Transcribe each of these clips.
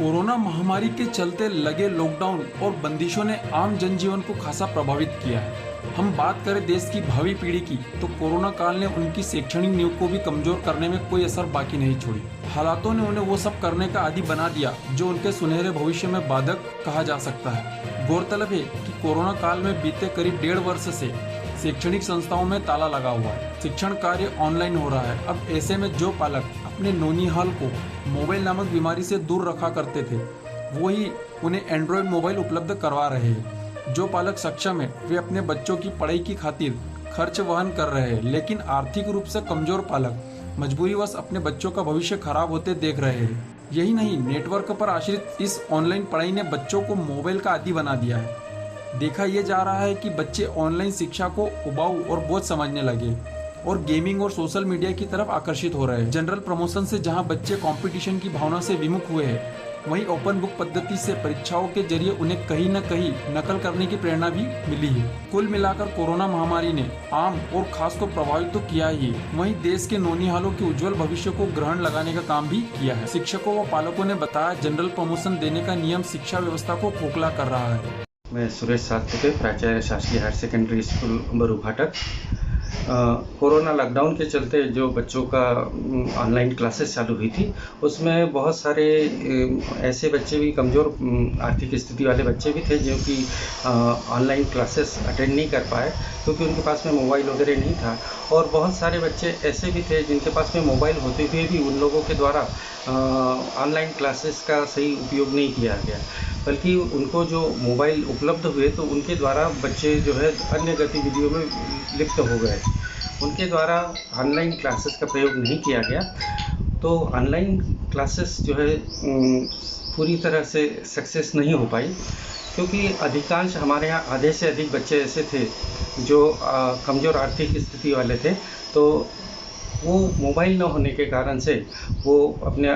Corona महामारी के चलते लगे लॉकडाउन और बंदिशों ने आम जनजीवन को खासा प्रभावित किया है। हम बात करें देश की भावी पीढ़ी की, तो कोरोना काल ने उनकी शैक्षणिक नींव को भी कमजोर करने में कोई असर बाकी नहीं छोड़ी। हालातों ने उन्हें वो सब करने का आदी बना दिया जो उनके सुनहरे भविष्य में बाधक कहा जा सकता है। गौरतलब है कि कोरोना काल में बीते करीब 1.5 वर्ष से शैक्षणिक संस्थाओं में ताला लगा हुआ है। शिक्षण कार्य ऑनलाइन हो रहा है। अब ऐसे में जो पालक अपने नौनिहाल को मोबाइल नामक बीमारी से दूर रखा करते थे, वो ही उन्हें एंड्रॉयड मोबाइल उपलब्ध करवा रहे हैं। जो पालक सक्षम है वे अपने बच्चों की पढ़ाई की खातिर खर्च वहन कर रहे हैं, लेकिन आर्थिक रूप से कमजोर पालक मजबूरीवश अपने बच्चों का भविष्य खराब होते देख रहे हैं। यही नहीं, नेटवर्क पर आश्रित इस ऑनलाइन पढ़ाई ने बच्चों को मोबाइल का आदी बना दिया है। देखा यह जा रहा है कि बच्चे ऑनलाइन शिक्षा को उबाऊ और बोझ समझने लगे और गेमिंग और सोशल मीडिया की तरफ आकर्षित हो रहे हैं। जनरल प्रमोशन से जहां बच्चे कंपटीशन की भावना से विमुख हुए हैं, वहीं ओपन बुक पद्धति से परीक्षाओं के जरिए उन्हें कहीं न कहीं नकल करने की प्रेरणा भी मिली है। कुल मिलाकर कोरोना महामारी ने आम और खास को प्रभावित तो किया ही, वहीं देश के नौनिहालों के उज्जवल भविष्य को ग्रहण लगाने का काम भी किया है। शिक्षकों व पालकों ने बताया, जनरल प्रमोशन देने का नियम शिक्षा व्यवस्था को खोखला कर रहा है। मैं सुरेश सातपुते, प्राचार्य शासकीय हायर सेकेंडरी स्कूल बरू फाटक। कोरोना लॉकडाउन के चलते जो बच्चों का ऑनलाइन क्लासेस चालू हुई थी, उसमें बहुत सारे ऐसे बच्चे भी, कमज़ोर आर्थिक स्थिति वाले बच्चे भी थे जो कि ऑनलाइन क्लासेस अटेंड नहीं कर पाए क्योंकि उनके पास में मोबाइल वगैरह नहीं था। और बहुत सारे बच्चे ऐसे भी थे जिनके पास में मोबाइल होते हुए भी उन लोगों के द्वारा ऑनलाइन क्लासेस का सही उपयोग नहीं किया गया, बल्कि उनको जो मोबाइल उपलब्ध हुए तो उनके द्वारा बच्चे जो है अन्य गतिविधियों में लिप्त हो गए। उनके द्वारा ऑनलाइन क्लासेस का प्रयोग नहीं किया गया, तो ऑनलाइन क्लासेस जो है पूरी तरह से सक्सेस नहीं हो पाई, क्योंकि अधिकांश हमारे यहाँ आधे से अधिक बच्चे ऐसे थे जो कमज़ोर आर्थिक स्थिति वाले थे, तो वो मोबाइल न होने के कारण से वो अपने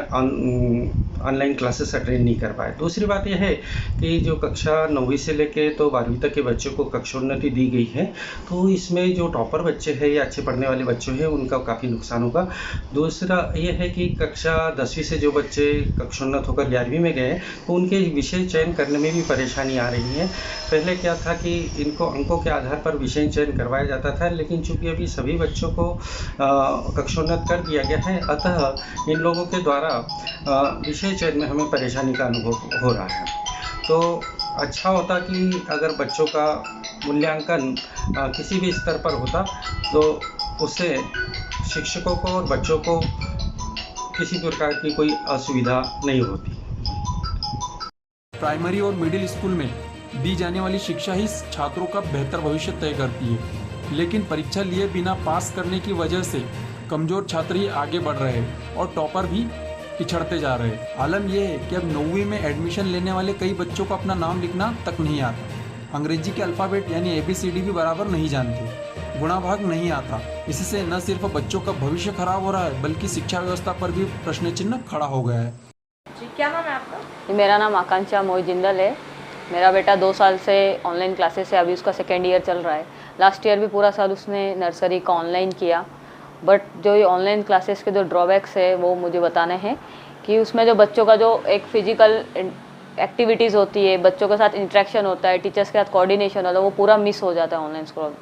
ऑनलाइन क्लासेस अटेंड नहीं कर पाए। दूसरी बात यह है कि जो कक्षा 9वीं से लेके तो 12वीं तक के बच्चों को कक्षोन्नति दी गई है, तो इसमें जो टॉपर बच्चे हैं या अच्छे पढ़ने वाले बच्चे हैं उनका काफ़ी नुकसान होगा। दूसरा ये है कि कक्षा 10वीं से जो बच्चे कक्षोन्नत होकर 11वीं में गए, तो उनके विषय चयन करने में भी परेशानी आ रही है। पहले क्या था कि इनको अंकों के आधार पर विषय चयन करवाया जाता था, लेकिन चूँकि अभी सभी बच्चों को कक्षोन्नत कर दिया गया है, अतः इन लोगों के द्वारा विषय चयन में हमें परेशानी का अनुभव हो रहा है। तो अच्छा होता कि अगर बच्चों का मूल्यांकन किसी भी स्तर पर होता, तो उससे शिक्षकों को और बच्चों को किसी प्रकार की कोई असुविधा नहीं होती। प्राइमरी और मिडिल स्कूल में दी जाने वाली शिक्षा ही छात्रों का बेहतर भविष्य तय करती है, लेकिन परीक्षा लिए बिना पास करने की वजह से कमजोर छात्र ही आगे बढ़ रहे हैं और टॉपर भी पिछड़ते जा रहे हैं। आलम यह है कि अब 9वीं में एडमिशन लेने वाले कई बच्चों को अपना नाम लिखना तक नहीं आता, अंग्रेजी के अल्फ़ाबेट यानी ABCD भी बराबर नहीं जानते, गुणा भाग नहीं आता। इससे न सिर्फ बच्चों का भविष्य खराब हो रहा है, बल्कि शिक्षा व्यवस्था पर भी प्रश्न चिन्ह खड़ा हो गया है। जी, क्या नाम है आपका? मेरा नाम आकांक्षा मोहित जिंदल है। मेरा बेटा 2 साल से ऑनलाइन क्लासेस है, अभी उसका 2nd ईयर चल रहा है। लास्ट ईयर भी पूरा साल उसने नर्सरी का ऑनलाइन किया, बट जो ये ऑनलाइन क्लासेस के जो ड्रॉबैक्स है वो मुझे बताने हैं कि उसमें जो बच्चों का जो एक फिजिकल एक्टिविटीज़ होती है, बच्चों के साथ इंटरेक्शन होता है, टीचर्स के साथ कोऑर्डिनेशन होता है, वो पूरा मिस हो जाता है ऑनलाइन स्कूल।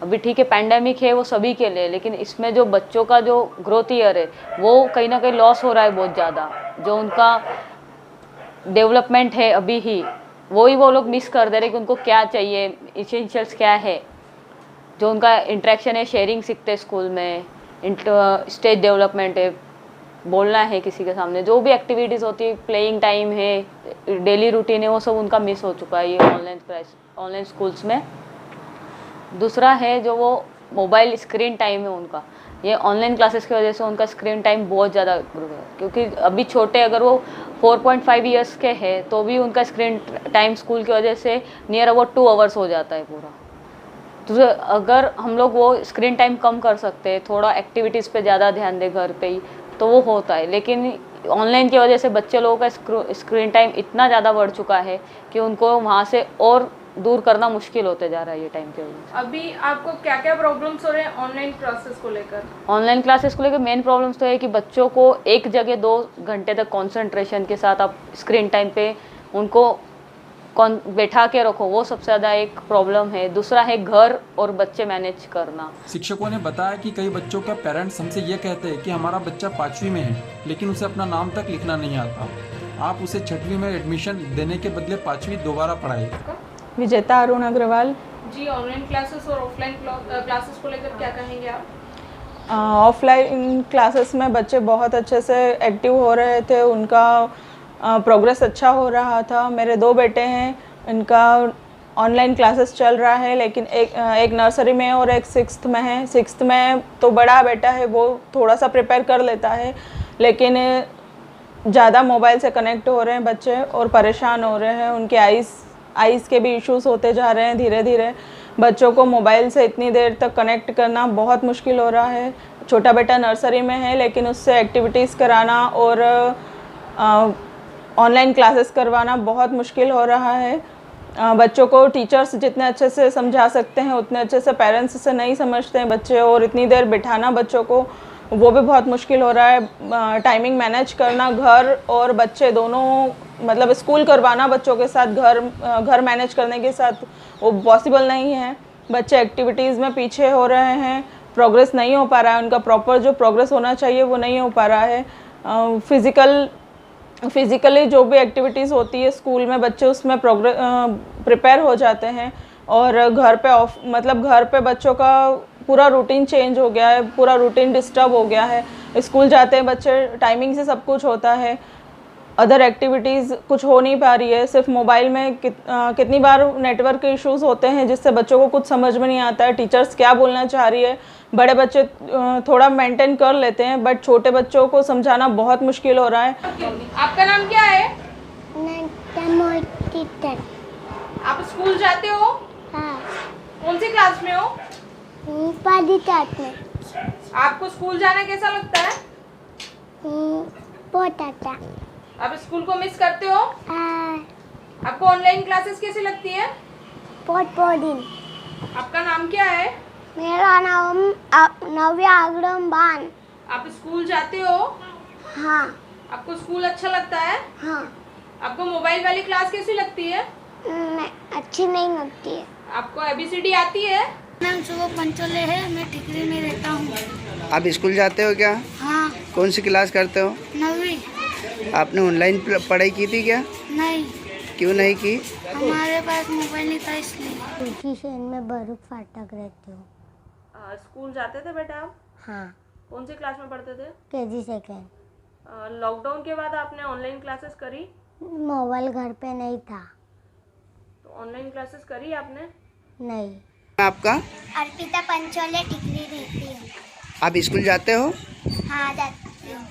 अभी ठीक है, पैंडेमिक है वो सभी के लिए, लेकिन इसमें जो बच्चों का जो ग्रोथ ईयर है वो कहीं ना कहीं लॉस हो रहा है बहुत ज़्यादा। जो उनका डेवलपमेंट है अभी ही वो लोग मिस कर दे रहे कि उनको क्या चाहिए, इसेंशियल्स क्या है। जो उनका इंटरेक्शन है, शेयरिंग सीखते हैं स्कूल में, स्टेज डेवलपमेंट है, बोलना है किसी के सामने, जो भी एक्टिविटीज़ होती है, प्लेइंग टाइम है, डेली रूटीन है, वो सब उनका मिस हो चुका है ये ऑनलाइन स्कूल्स में। दूसरा है जो वो मोबाइल स्क्रीन टाइम है उनका, ये ऑनलाइन क्लासेस की वजह से उनका स्क्रीन टाइम बहुत ज़्यादा ग्रो है, क्योंकि अभी छोटे अगर वो 4.5 ईयर्स के हैं तो भी उनका स्क्रीन टाइम स्कूल की वजह से नियर अबाउट 2 आवर्स हो जाता है पूरा। तो अगर हम लोग वो स्क्रीन टाइम कम कर सकते हैं, थोड़ा एक्टिविटीज़ पे ज़्यादा ध्यान दें घर पे ही, तो वो होता है। लेकिन ऑनलाइन की वजह से बच्चे लोगों का स्क्रीन टाइम इतना ज़्यादा बढ़ चुका है कि उनको वहाँ से और दूर करना मुश्किल होते जा रहा है ये टाइम के वजह से। अभी आपको क्या क्या प्रॉब्लम्स हो रहे हैं ऑनलाइन क्लासेस को लेकर? ऑनलाइन क्लासेस को लेकर मेन प्रॉब्लम्स तो है कि बच्चों को एक जगह 2 घंटे तक कंसंट्रेशन के साथ आप स्क्रीन टाइम पे उनको बैठा के रखो, वो सबसे ज़्यादा एक प्रॉब्लम है। दूसरा है घर और बच्चे मैनेज करना। शिक्षकों ने बताया कि कई बच्चों के पेरेंट्स हमसे ये कहते हैं कि हमारा बच्चा 5वीं में है लेकिन उसे अपना नाम तक लिखना नहीं आता, आप उसे 6वीं में एडमिशन देने के बदले 5वीं दोबारा पढ़ाए। विजेता अरुण अग्रवाल। जी, ऑनलाइन क्लासेस और ऑफलाइन क्लासेस को लेकर क्या कहेंगे आप? ऑफलाइन क्लासेस में बच्चे बहुत अच्छे से एक्टिव हो रहे थे, उनका प्रोग्रेस अच्छा हो रहा था। मेरे 2 बेटे हैं, इनका ऑनलाइन क्लासेस चल रहा है, लेकिन एक नर्सरी में और एक 6th में है। 6th में तो बड़ा बेटा है, वो थोड़ा सा प्रिपेयर कर लेता है, लेकिन ज़्यादा मोबाइल से कनेक्ट हो रहे हैं बच्चे और परेशान हो रहे हैं। उनके आइज़ के भी इश्यूज़ होते जा रहे हैं धीरे धीरे। बच्चों को मोबाइल से इतनी देर तक कनेक्ट करना बहुत मुश्किल हो रहा है। छोटा बेटा नर्सरी में है, लेकिन उससे एक्टिविटीज़ कराना और ऑनलाइन क्लासेस करवाना बहुत मुश्किल हो रहा है। बच्चों को टीचर्स जितने अच्छे से समझा सकते हैं उतने अच्छे से पेरेंट्स से नहीं समझते हैं बच्चे, और इतनी देर बिठाना बच्चों को वो भी बहुत मुश्किल हो रहा है। टाइमिंग मैनेज करना, घर और बच्चे दोनों, मतलब स्कूल करवाना बच्चों के साथ, घर मैनेज करने के साथ वो पॉसिबल नहीं है। बच्चे एक्टिविटीज़ में पीछे हो रहे हैं, प्रोग्रेस नहीं हो पा रहा है, उनका प्रॉपर जो प्रोग्रेस होना चाहिए वो नहीं हो पा रहा है। फिज़िकली जो भी एक्टिविटीज़ होती है स्कूल में, बच्चे उसमें प्रिपेयर हो जाते हैं, और घर पे बच्चों का पूरा रूटीन चेंज हो गया है, पूरा रूटीन डिस्टर्ब हो गया है। स्कूल जाते हैं बच्चे, टाइमिंग से सब कुछ होता है, अदर एक्टिविटीज़ कुछ हो नहीं पा रही है। सिर्फ मोबाइल में कितनी बार नेटवर्क के इश्यूज़ होते हैं जिससे बच्चों को कुछ समझ में नहीं आता है टीचर्स क्या बोलना चाह रही है। बड़े बच्चे थोड़ा मेंटेन कर लेते हैं, बट छोटे बच्चों को समझाना बहुत मुश्किल हो रहा है। आपका नाम क्या है? आप स्कूल जाते हो? हाँ। कौन सी क्लास में हो? पढ़ी क्लास में। आपको स्कूल जाना कैसा लगता है? बहुत अच्छा। आप स्कूल को मिस करते हो? आपको ऑनलाइन क्लासेस कैसी लगती है? बहुत बोरिंग। आपका नाम क्या है? मेरा नाम नव्या अग्रवाल। आप स्कूल जाते हो? हाँ। आपको स्कूल अच्छा लगता है? हाँ। आपको मोबाइल वाली क्लास कैसी लगती है? अच्छी नहीं लगती है। आपको ABCD आती है? नाम सुबह पंचोले है, मैं टिकरी में रहता हूँ। आप स्कूल जाते हो क्या? हाँ। कौन सी क्लास करते हो? 9वीं। आपने ऑनलाइन पढ़ाई की थी क्या? नहीं, क्यों नहीं की? हमारे पास मोबाइल नहीं था इसलिए। तुलसी सेन में बरूक फाटक रहती हूँ। स्कूल जाते थे बेटा आप? हाँ। कौन सी क्लास में पढ़ते थे? KG second. लॉकडाउन के बाद आपने ऑनलाइन क्लासेस करी? मोबाइल घर पे नहीं था। तो ऑनलाइन क्लासेस करी आपने? नहीं। आपका? अर्पिता पंचोले, टिकरी रहती हूँ। आप स्कूल जाते हो? हाँ, जाती हूँ।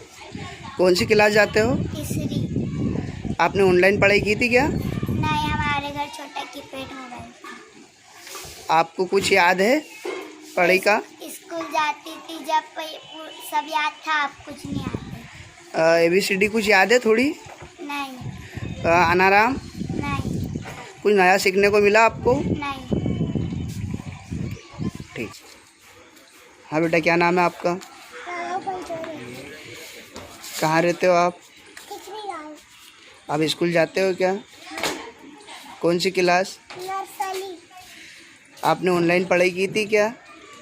कौन सी क्लास जाते हो? तीसरी। आपने ऑनलाइन पढ़ाई की थी क्या? नहीं, हमारे घर छोटा कीपैड मोबाइल था। आपको कुछ याद है पढ़ाई का? स्कूल जाती थी जब सब याद था, अब कुछ नहीं आता। ABCD कुछ याद है थोड़ी? नहीं। अनाराम? नहीं। कुछ नया सीखने को मिला आपको? नहीं। ठीक। हाँ बेटा, क्या नाम है आपका? कहाँ रहते हो आप? आप स्कूल जाते हो क्या? कौन सी क्लास? नर्सरी। आपने ऑनलाइन पढ़ाई की थी क्या?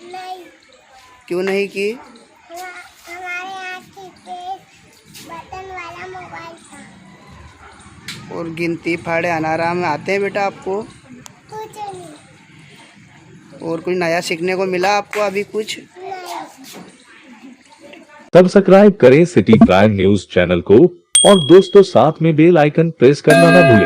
नहीं। क्यों नहीं की? हमारे यहाँ कीपैड बटन वाला मोबाइल था। और गिनती फाड़े अनाराम आते हैं बेटा आपको? कुछ नहीं। और कुछ नया सीखने को मिला आपको अभी कुछ? सब्सक्राइब करें सिटी प्राइम न्यूज चैनल को और दोस्तों साथ में बेल आइकन प्रेस करना न भूलें।